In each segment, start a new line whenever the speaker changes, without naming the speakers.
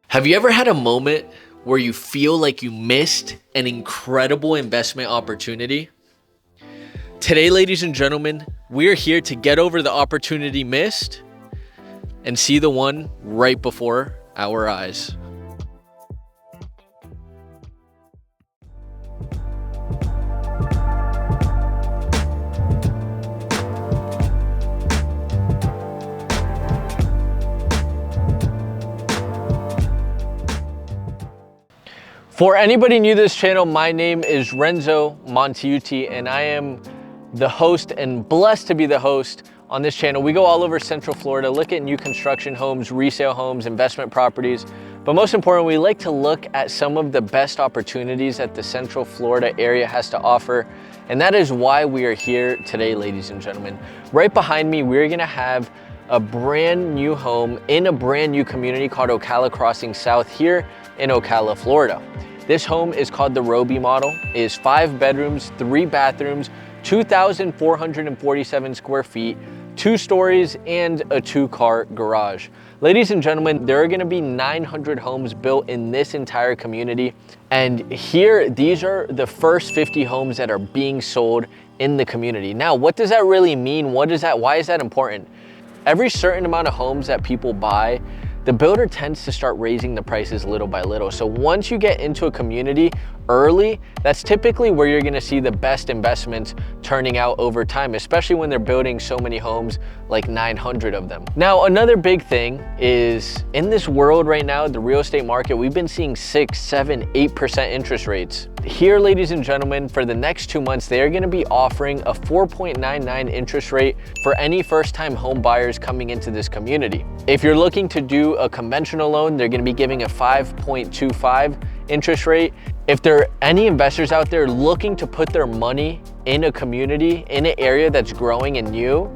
Have you ever had a moment where you feel like you missed an incredible investment opportunity? Today, ladies and gentlemen, we're here to get over the opportunity missed and see the one right before our eyes. For anybody new to this channel, my name is Renzo Montaiuti, and I am the host and blessed to be the host on this channel. We go all over Central Florida, look at new construction homes, resale homes, investment properties, but most importantly, we like to look at some of the best opportunities that the Central Florida area has to offer. And that is why we are here today, ladies and gentlemen. Right behind me, we're gonna have a brand new home in a brand new community called Ocala Crossing South here in Ocala, Florida. This home is called the Roby model. It is 5 bedrooms, 3 bathrooms, 2,447 square feet, 2 stories, and a 2-car garage. Ladies and gentlemen, there are gonna be 900 homes built in this entire community. And here, these are the first 50 homes that are being sold in the community. Now, what does that really mean? Why is that important? Every certain amount of homes that people buy, the builder tends to start raising the prices little by little. So once you get into a community early, that's typically where you're gonna see the best investments turning out over time, especially when they're building so many homes, like 900 of them. Now, another big thing is in this world right now, the real estate market, we've been seeing 6, 7, 8% interest rates. Here, ladies and gentlemen, for the next 2 months, they are gonna be offering a 4.99 interest rate for any first-time home buyers coming into this community. If you're looking to do a conventional loan, they're gonna be giving a 5.25 interest rate. If there are any investors out there looking to put their money in a community, in an area that's growing and new,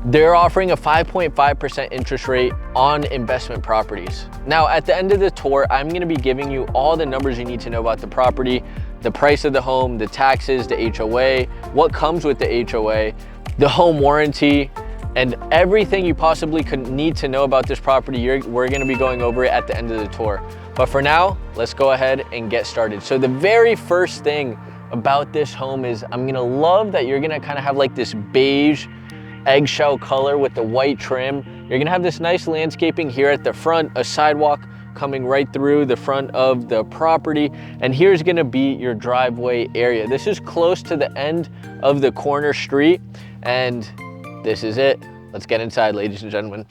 they're offering a 5.5% interest rate on investment properties. Now, at the end of the tour, I'm gonna be giving you all the numbers you need to know about the property, the price of the home, the taxes, the HOA, what comes with the HOA, the home warranty, and everything you possibly could need to know about this property. We're gonna be going over it at the end of the tour. But for now, let's go ahead and get started. So the very first thing about this home is I'm gonna love that you're gonna kind of have like this beige eggshell color with the white trim. You're gonna have this nice landscaping here at the front, a sidewalk coming right through the front of the property. And here's gonna be your driveway area. This is close to the end of the corner street, and this is it. Let's get inside, ladies and gentlemen.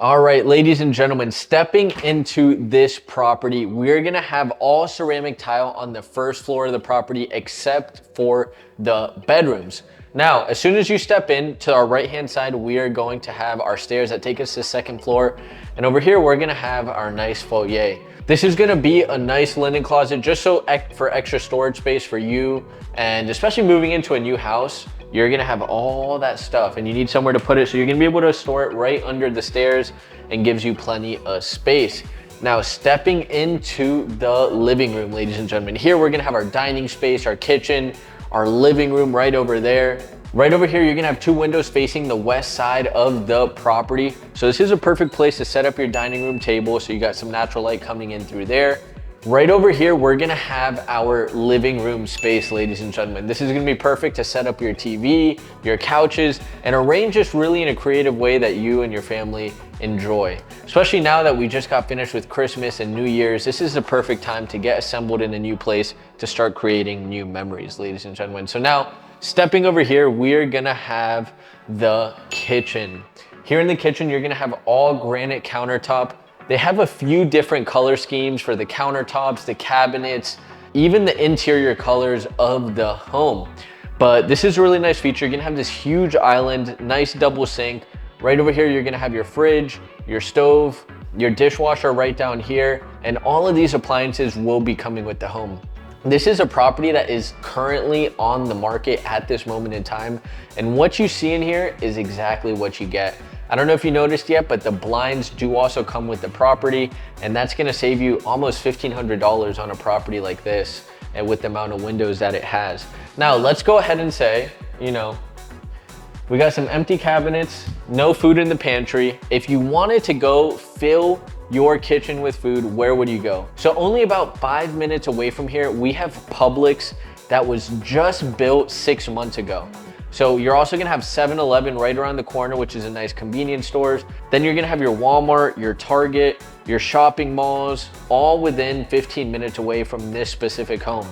All right, ladies and gentlemen, stepping into this property, we're gonna have all ceramic tile on the first floor of the property except for the bedrooms. Now, as soon as you step in to our right-hand side, we are going to have our stairs that take us to the second floor. And over here, we're gonna have our nice foyer. This is gonna be a nice linen closet just for extra storage space for you, and especially moving into a new house, you're gonna have all that stuff and you need somewhere to put it, so you're gonna be able to store it right under the stairs and gives you plenty of space. Now, stepping into the living room, ladies and gentlemen, here we're gonna have our dining space, our kitchen, our living room right over there. Right over here, you're gonna have 2 windows facing the west side of the property. So this is a perfect place to set up your dining room table, so you got some natural light coming in through there. Right over here, we're gonna have our living room space, ladies and gentlemen. This is gonna be perfect to set up your TV, your couches, and arrange this really in a creative way that you and your family enjoy. Especially now that we just got finished with Christmas and New Year's, this is the perfect time to get assembled in a new place to start creating new memories, ladies and gentlemen. So now, stepping over here, we're gonna have the kitchen. Here in the kitchen, you're gonna have all granite countertop. They have a few different color schemes for the countertops, the cabinets, even the interior colors of the home. But this is a really nice feature. You're gonna have this huge island, nice double sink. Right over here, you're gonna have your fridge, your stove, your dishwasher right down here, and all of these appliances will be coming with the home. This is a property that is currently on the market at this moment in time. And what you see in here is exactly what you get. I don't know if you noticed yet, but the blinds do also come with the property, and that's gonna save you almost $1,500 on a property like this and with the amount of windows that it has. Now, let's go ahead and say, you know, we got some empty cabinets, no food in the pantry. If you wanted to go fill your kitchen with food, where would you go? So only about 5 minutes away from here, we have Publix that was just built 6 months ago. So you're also gonna have 7-Eleven right around the corner, which is a nice convenience stores. Then you're gonna have your Walmart, your Target, your shopping malls, all within 15 minutes away from this specific home.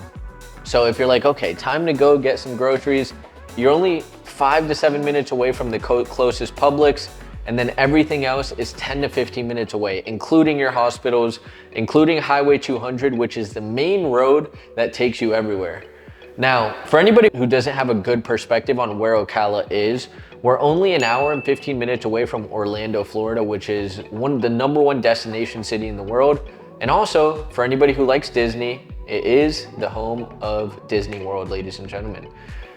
So if you're like, okay, time to go get some groceries, you're only 5 to 7 minutes away from the closest Publix, and then everything else is 10 to 15 minutes away, including your hospitals, including Highway 200, which is the main road that takes you everywhere. Now, for anybody who doesn't have a good perspective on where Ocala is, we're only an hour and 15 minutes away from Orlando, Florida, which is the #1 destination city in the world. And also, for anybody who likes Disney, it is the home of Disney World, ladies and gentlemen.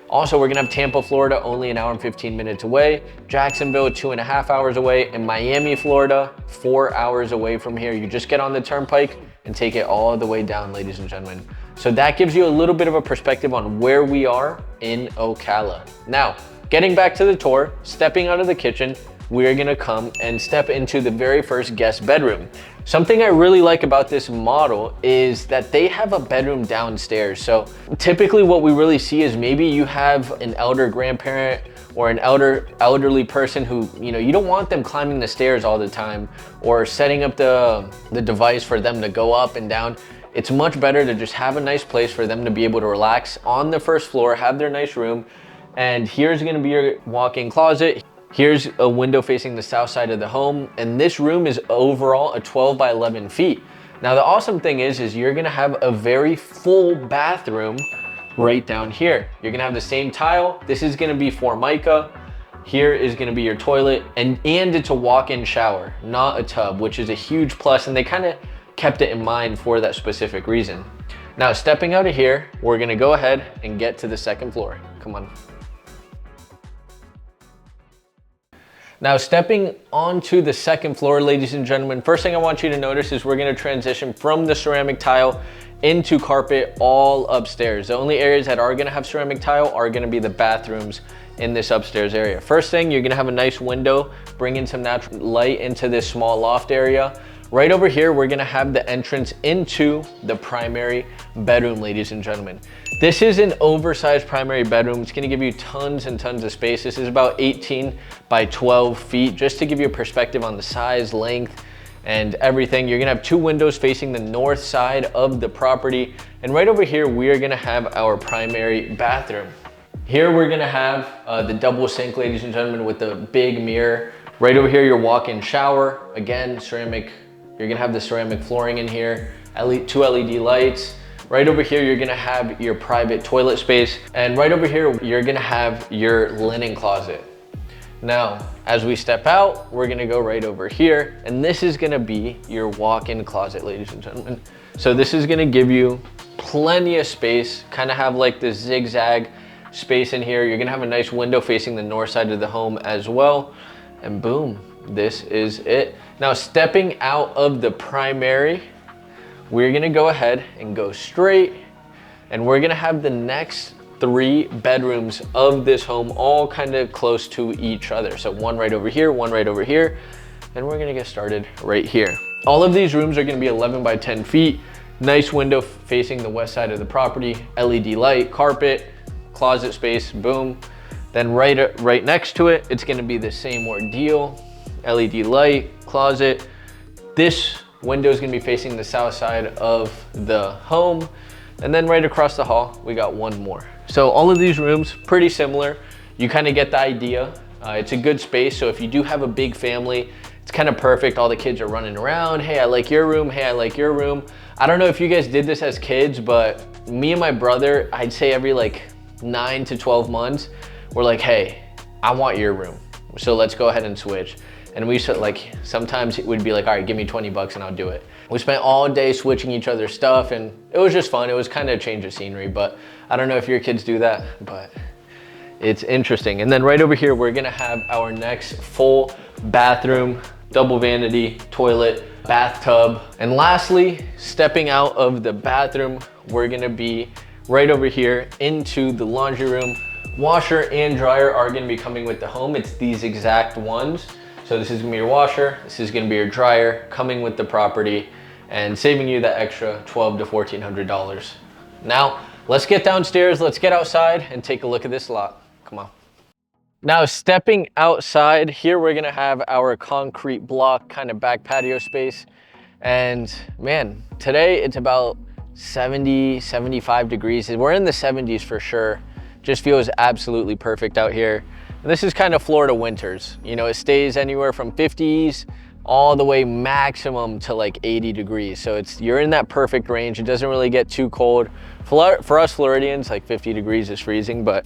Also, we're gonna have Tampa, Florida, only an hour and 15 minutes away. Jacksonville, 2.5 hours away. And Miami, Florida, 4 hours away from here. You just get on the turnpike and take it all the way down, ladies and gentlemen. So that gives you a little bit of a perspective on where we are in Ocala. Now, getting back to the tour, stepping out of the kitchen, we're gonna come and step into the very first guest bedroom. Something I really like about this model is that they have a bedroom downstairs. So typically what we really see is maybe you have an elder grandparent or an elderly person who, you know, you don't want them climbing the stairs all the time or setting up the device for them to go up and down. It's much better to just have a nice place for them to be able to relax on the first floor, have their nice room. And here's gonna be your walk-in closet. Here's a window facing the south side of the home. And this room is overall a 12 by 11 feet. Now, the awesome thing is you're gonna have a very full bathroom right down here. You're gonna have the same tile. This is gonna be Formica. Here is gonna be your toilet, and it's a walk-in shower, not a tub, which is a huge plus, and they kind of kept it in mind for that specific reason. Now, stepping out of here, we're gonna go ahead and get to the second floor. Come on. Now, stepping onto the second floor, ladies and gentlemen, first thing I want you to notice is we're gonna transition from the ceramic tile into carpet all upstairs. The only areas that are gonna have ceramic tile are gonna be the bathrooms in this upstairs area. First thing, you're gonna have a nice window, bringing some natural light into this small loft area. Right over here, we're gonna have the entrance into the primary bedroom, ladies and gentlemen. This is an oversized primary bedroom. It's gonna give you tons and tons of space. This is about 18 by 12 feet, just to give you a perspective on the size, length, and everything. You're gonna have 2 windows facing the north side of the property. And right over here, we are gonna have our primary bathroom. Here, we're gonna have the double sink, ladies and gentlemen, with the big mirror. Right over here, your walk-in shower. Again, ceramic. You're gonna have the ceramic flooring in here, 2 LED lights. Right over here, you're gonna have your private toilet space. And right over here, you're gonna have your linen closet. Now, as we step out, we're gonna go right over here, and this is gonna be your walk-in closet, ladies and gentlemen. So this is gonna give you plenty of space, kind of have like this zigzag space in here. You're gonna have a nice window facing the north side of the home as well. And boom, this is it. Now, stepping out of the primary, we're gonna go ahead and go straight, and we're gonna have the next 3 bedrooms of this home all kind of close to each other. So one right over here, one right over here, and we're gonna get started right here. All of these rooms are gonna be 11 by 10 feet, nice window facing the west side of the property, LED light, carpet, closet space, boom. Then right next to it, it's gonna be the same ordeal, LED light, closet. This window is gonna be facing the south side of the home. And then right across the hall, we got one more. So all of these rooms, pretty similar. You kind of get the idea. It's a good space. So if you do have a big family, it's kind of perfect. All the kids are running around. Hey, I like your room. Hey, I like your room. I don't know if you guys did this as kids, but me and my brother, I'd say every like 9 to 12 months, we're like, hey, I want your room. So let's go ahead and switch. And we said, like, sometimes it would be like, all right, give me 20 bucks and I'll do it. We spent all day switching each other's stuff, and it was just fun. It was kind of a change of scenery, but I don't know if your kids do that, but it's interesting. And then right over here, we're gonna have our next full bathroom, double vanity, toilet, bathtub. And lastly, stepping out of the bathroom, we're gonna be right over here into the laundry room. Washer and dryer are gonna be coming with the home. It's these exact ones. So this is gonna be your washer, this is gonna be your dryer, coming with the property and saving you that extra $1,200 to $1,400. Now, let's get downstairs, let's get outside and take a look at this lot. Come on. Now, stepping outside, here we're gonna have our concrete block kind of back patio space. And man, today it's about 70, 75 degrees. We're in the 70s for sure. Just feels absolutely perfect out here. And this is kind of Florida winters. You know, it stays anywhere from 50s all the way maximum to like 80 degrees. So you're in that perfect range. It doesn't really get too cold. For us Floridians, like 50 degrees is freezing, but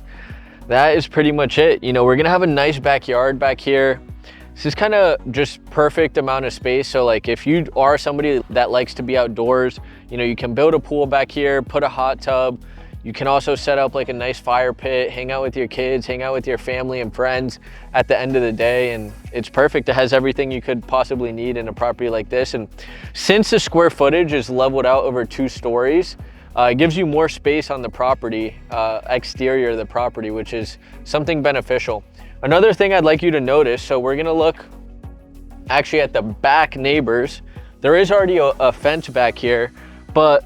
that is pretty much it. You know, we're gonna have a nice backyard back here. This is kind of just perfect amount of space. So like if you are somebody that likes to be outdoors, you know, you can build a pool back here, put a hot tub. You can also set up like a nice fire pit, hang out with your kids, hang out with your family and friends at the end of the day. And it's perfect. It has everything you could possibly need in a property like this. And since the square footage is leveled out over 2 stories, it gives you more space on the property, exterior of the property, which is something beneficial. Another thing I'd like you to notice, so we're gonna look actually at the back neighbors. There is already a fence back here, but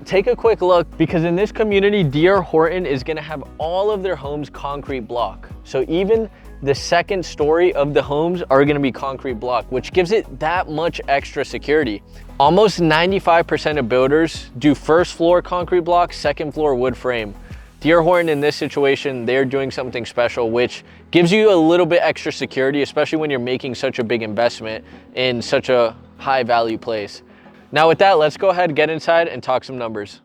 take a quick look, because in this community, D.R. Horton is gonna have all of their homes concrete block. So even the second story of the homes are gonna be concrete block, which gives it that much extra security. Almost 95% of builders do first floor concrete block, second floor wood frame. D.R. Horton in this situation, they're doing something special, which gives you a little bit extra security, especially when you're making such a big investment in such a high value place. Now with that, let's go ahead, get inside and talk some numbers.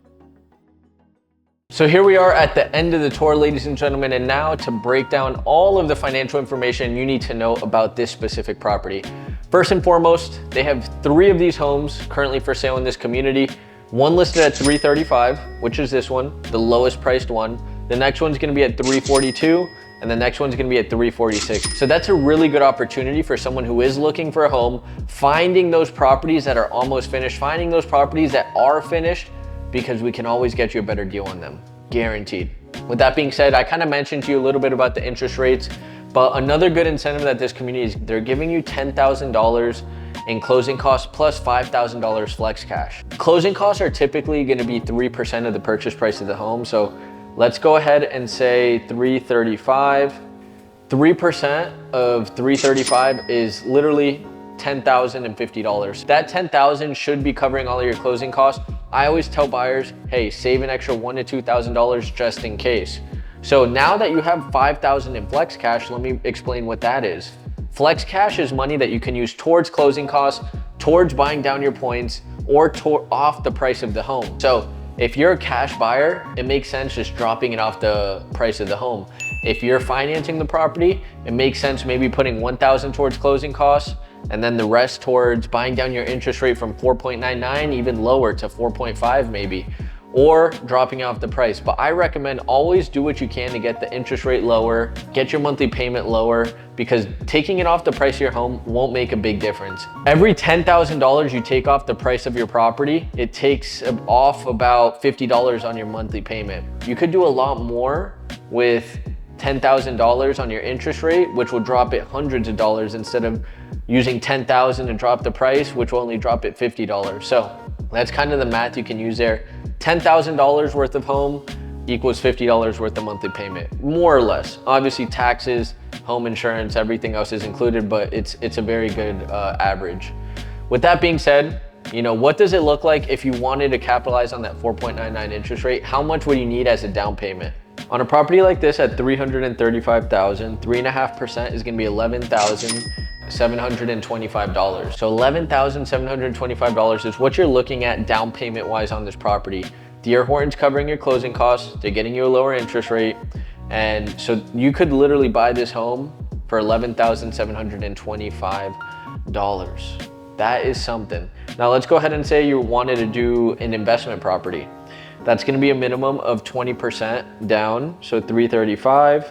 So here we are at the end of the tour, ladies and gentlemen, and now to break down all of the financial information you need to know about this specific property. First and foremost, they have 3 of these homes currently for sale in this community. One listed at $335,000, which is this one, the lowest priced one. The next one's gonna be at $342,000, and the next one's gonna be at $346,000. So that's a really good opportunity for someone who is looking for a home, finding those properties that are almost finished, finding those properties that are finished, because we can always get you a better deal on them, guaranteed. With that being said, I kind of mentioned to you a little bit about the interest rates, but another good incentive that this community is, they're giving you $10,000 in closing costs plus $5,000 flex cash. Closing costs are typically gonna be 3% of the purchase price of the home. So let's go ahead and say $335,000. 3% of $335,000 is literally $10,050. That $10,000 should be covering all of your closing costs. I always tell buyers, hey, save an extra $1,000 to $2,000 just in case. So now that you have $5,000 in flex cash, let me explain what that is. Flex cash is money that you can use towards closing costs, towards buying down your points, or off the price of the home. So if you're a cash buyer, it makes sense just dropping it off the price of the home. If you're financing the property, it makes sense maybe putting $1,000 towards closing costs, and then the rest towards buying down your interest rate from 4.99, even lower to 4.5 maybe, or dropping off the price. But I recommend always do what you can to get the interest rate lower, get your monthly payment lower, because taking it off the price of your home won't make a big difference. Every $10,000 you take off the price of your property, it takes off about $50 on your monthly payment. You could do a lot more with $10,000 on your interest rate, which will drop it hundreds of dollars instead of using $10,000 to drop the price, which will only drop it $50. So that's kind of the math you can use there. $10,000 worth of home equals $50 worth of monthly payment, more or less. Obviously taxes, home insurance, everything else is included, but it's a very good average. With that being said, you know, what does it look like if you wanted to capitalize on that 4.99 interest rate? How much would you need as a down payment? On a property like this at $335,000, 3.5% is gonna be $11,725. So $11,725 is what you're looking at down payment wise on this property. D.R. Horton's covering your closing costs, they're getting you a lower interest rate, and so you could literally buy this home for $11,725. That is something. Now let's go ahead and say you wanted to do an investment property. That's gonna be a minimum of 20% down, so 335.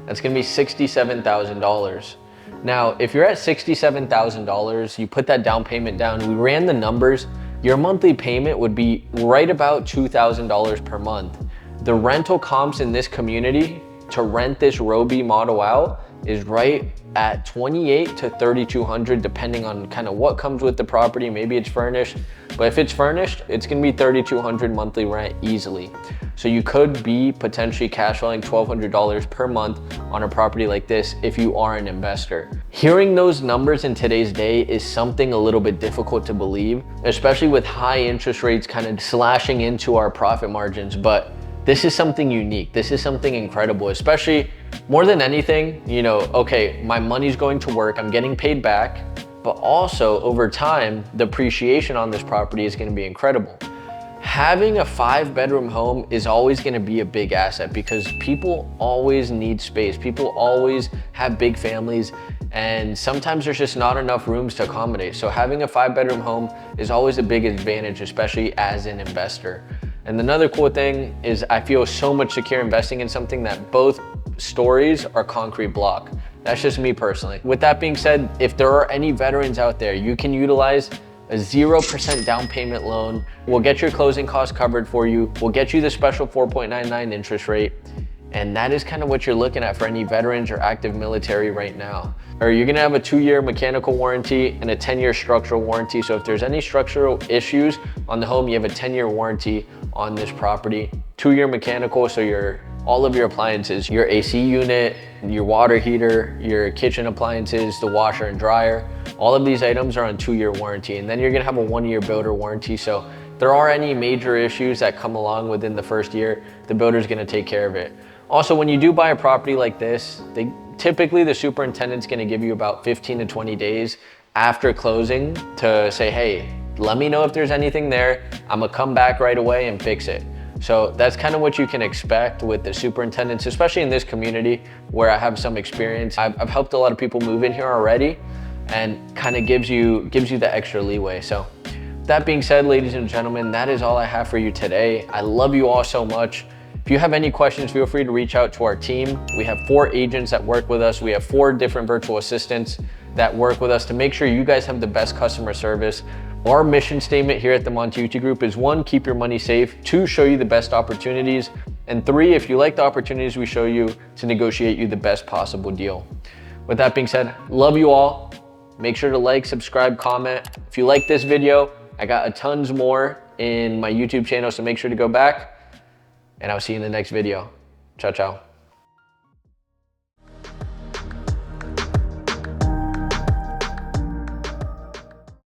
That's gonna be $67,000. Now, if you're at $67,000, you put that down payment down, we ran the numbers, your monthly payment would be right about $2,000 per month. The rental comps in this community to rent this Row B model out is right at $2,800 to $3,200, depending on kind of what comes with the property. Maybe it's furnished, but if it's furnished, it's gonna be $3,200 monthly rent easily. So you could be potentially cash flowing $1,200 per month on a property like this if you are an investor. Hearing those numbers in today's day is something a little bit difficult to believe, especially with high interest rates kind of slashing into our profit margins. But this is something unique. This is something incredible, especially more than anything, you know, okay, my money's going to work, I'm getting paid back, but also over time, the appreciation on this property is gonna be incredible. Having a 5-bedroom home is always gonna be a big asset because people always need space. People always have big families, and sometimes there's just not enough rooms to accommodate. So having a 5-bedroom home is always a big advantage, especially as an investor. And another cool thing is I feel so much secure investing in something that both stories are concrete block. That's just me personally. With that being said, if there are any veterans out there, you can utilize a 0% down payment loan. We'll get your closing costs covered for you. We'll get you the special 4.99 interest rate. And that is kind of what you're looking at for any veterans or active military right now. Or you're gonna have a 2-year mechanical warranty and a 10-year structural warranty. So if there's any structural issues on the home, you have a 10-year warranty on this property. 2-year mechanical, so all of your appliances, your AC unit, your water heater, your kitchen appliances, the washer and dryer, all of these items are on 2-year warranty. And then you're gonna have a 1-year builder warranty. So if there are any major issues that come along within the first year, the builder's gonna take care of it. Also, when you do buy a property like this, typically the superintendent's gonna give you about 15 to 20 days after closing to say, hey, let me know if there's anything there. I'm gonna come back right away and fix it. So that's kind of what you can expect with the superintendents, especially in this community where I have some experience. I've helped a lot of people move in here already, and kind of gives you the extra leeway. So that being said, ladies and gentlemen, that is all I have for you today. I love you all so much. If you have any questions, feel free to reach out to our team. We have 4 agents that work with us. We have 4 different virtual assistants that work with us to make sure you guys have the best customer service. Our mission statement here at the Montaiuti Group is 1, keep your money safe, 2, show you the best opportunities, and 3, if you like the opportunities we show you, to negotiate you the best possible deal. With that being said, love you all. Make sure to like, subscribe, comment. If you like this video, I got a tons more in my YouTube channel, so make sure to go back, and I'll see you in the next video. Ciao, ciao.